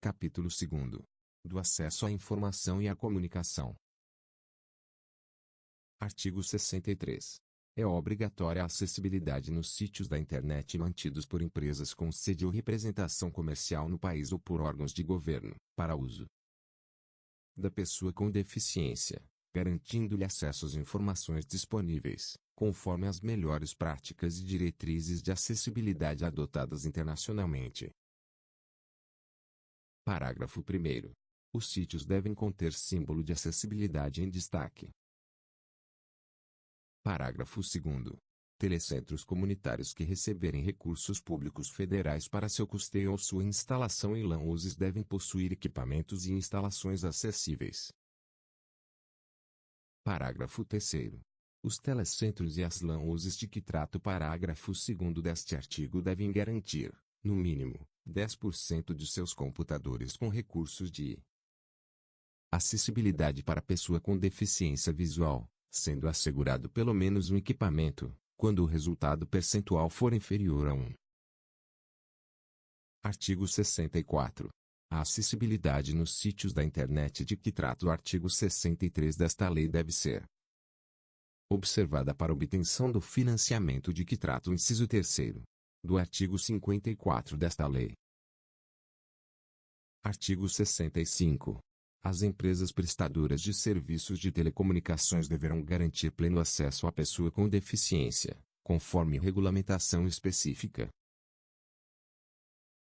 Capítulo 2. Do acesso à informação e à comunicação. Artigo 63. É obrigatória a acessibilidade nos sítios da internet mantidos por empresas com sede ou representação comercial no país ou por órgãos de governo, para uso da pessoa com deficiência, garantindo-lhe acesso às informações disponíveis, conforme as melhores práticas e diretrizes de acessibilidade adotadas internacionalmente. Parágrafo 1º. Os sítios devem conter símbolo de acessibilidade em destaque. Parágrafo 2º. Telecentros comunitários que receberem recursos públicos federais para seu custeio ou sua instalação em LAN-houses devem possuir equipamentos e instalações acessíveis. Parágrafo 3º. Os telecentros e as LAN-houses de que trata o parágrafo 2º deste artigo devem garantir, no mínimo, 10% de seus computadores com recursos de acessibilidade para pessoa com deficiência visual, sendo assegurado pelo menos um equipamento, quando o resultado percentual for inferior a 1. Artigo 64. A acessibilidade nos sítios da internet de que trata o artigo 63 desta lei deve ser observada para obtenção do financiamento de que trata o inciso 3º do artigo 54 desta lei. Artigo 65. As empresas prestadoras de serviços de telecomunicações deverão garantir pleno acesso à pessoa com deficiência, conforme regulamentação específica.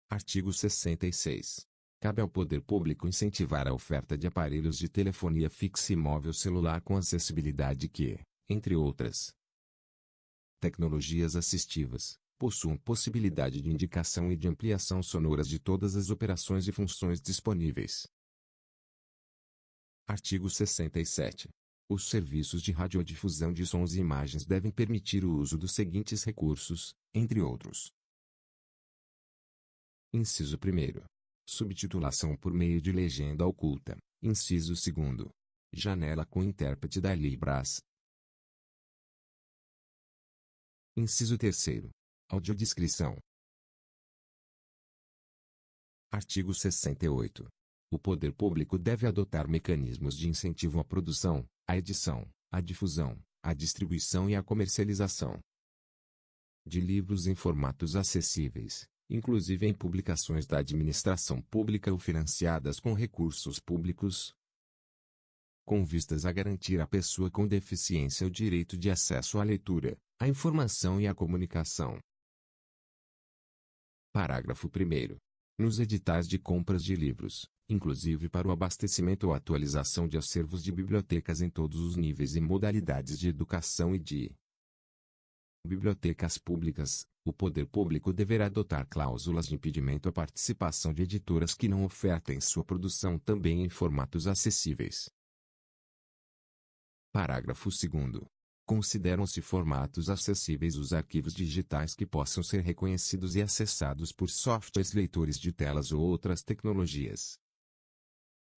Artigo 66. Cabe ao poder público incentivar a oferta de aparelhos de telefonia fixa e móvel celular com acessibilidade que, entre outras tecnologias assistivas, possuam possibilidade de indicação e de ampliação sonoras de todas as operações e funções disponíveis. Artigo 67. Os serviços de radiodifusão de sons e imagens devem permitir o uso dos seguintes recursos, entre outros. Inciso 1º. Subtitulação por meio de legenda oculta. Inciso 2º. Janela com intérprete da Libras. Inciso 3º. Audiodescrição. Artigo 68. O poder público deve adotar mecanismos de incentivo à produção, à edição, à difusão, à distribuição e à comercialização de livros em formatos acessíveis, inclusive em publicações da administração pública ou financiadas com recursos públicos, com vistas a garantir à pessoa com deficiência o direito de acesso à leitura, à informação e à comunicação. Parágrafo 1º. Nos editais de compras de livros, inclusive para o abastecimento ou atualização de acervos de bibliotecas em todos os níveis e modalidades de educação e de bibliotecas públicas, o poder público deverá adotar cláusulas de impedimento à participação de editoras que não ofertem sua produção também em formatos acessíveis. Parágrafo 2º. Consideram-se formatos acessíveis os arquivos digitais que possam ser reconhecidos e acessados por softwares leitores de telas ou outras tecnologias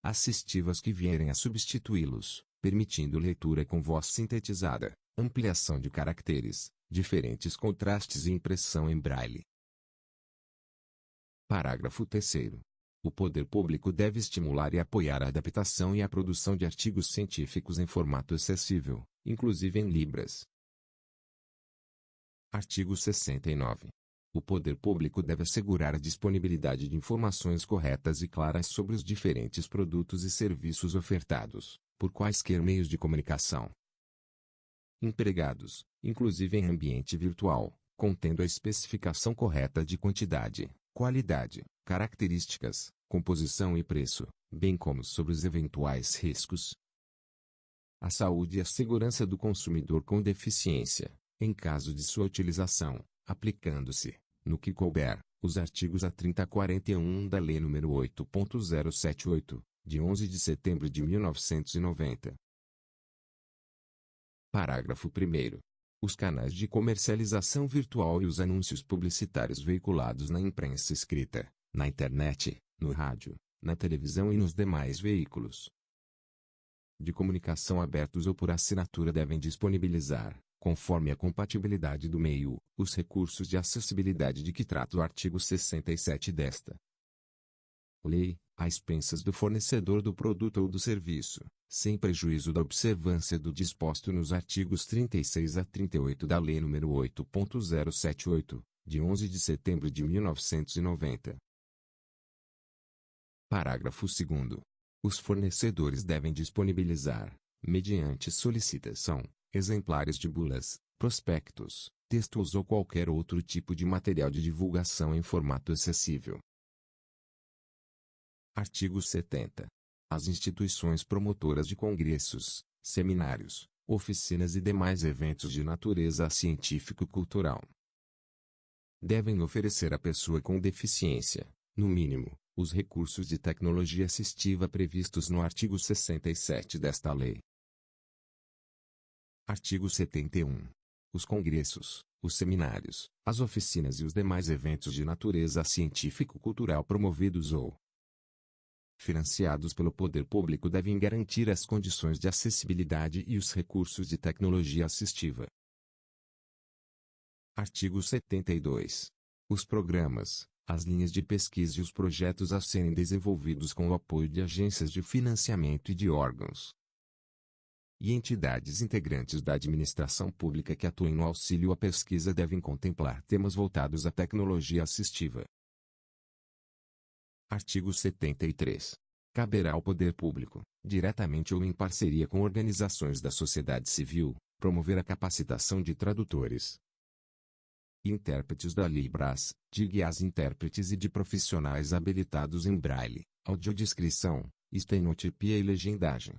assistivas que vierem a substituí-los, permitindo leitura com voz sintetizada, ampliação de caracteres, diferentes contrastes e impressão em braille. Parágrafo 3º. O poder público deve estimular e apoiar a adaptação e a produção de artigos científicos em formato acessível, inclusive em Libras. Artigo 69. O poder público deve assegurar a disponibilidade de informações corretas e claras sobre os diferentes produtos e serviços ofertados, por quaisquer meios de comunicação empregados, inclusive em ambiente virtual, contendo a especificação correta de quantidade, qualidade, características, composição e preço, bem como sobre os eventuais riscos à saúde e à segurança do consumidor com deficiência, em caso de sua utilização, aplicando-se, no que couber, os artigos A30 a 41 da Lei nº 8.078, de 11 de setembro de 1990. Parágrafo 1º. Os canais de comercialização virtual e os anúncios publicitários veiculados na imprensa escrita, na internet, no rádio, na televisão e nos demais veículos de comunicação abertos ou por assinatura devem disponibilizar, conforme a compatibilidade do meio, os recursos de acessibilidade de que trata o artigo 67 desta lei, a expensas do fornecedor do produto ou do serviço, sem prejuízo da observância do disposto nos artigos 36 a 38 da Lei nº 8.078, de 11 de setembro de 1990. Parágrafo 2º. Os fornecedores devem disponibilizar, mediante solicitação, exemplares de bulas, prospectos, textos ou qualquer outro tipo de material de divulgação em formato acessível. Artigo 70. As instituições promotoras de congressos, seminários, oficinas e demais eventos de natureza científico-cultural devem oferecer à pessoa com deficiência, no mínimo, os recursos de tecnologia assistiva previstos no artigo 67 desta lei. Artigo 71. Os congressos, os seminários, as oficinas e os demais eventos de natureza científico-cultural promovidos ou financiados pelo poder público devem garantir as condições de acessibilidade e os recursos de tecnologia assistiva. Artigo 72. Os programas, as linhas de pesquisa e os projetos a serem desenvolvidos com o apoio de agências de financiamento e de órgãos e entidades integrantes da administração pública que atuem no auxílio à pesquisa devem contemplar temas voltados à tecnologia assistiva. Artigo 73. Caberá ao poder público, diretamente ou em parceria com organizações da sociedade civil, promover a capacitação de tradutores e intérpretes da Libras, de guias intérpretes e de profissionais habilitados em braille, audiodescrição, estenotipia e legendagem,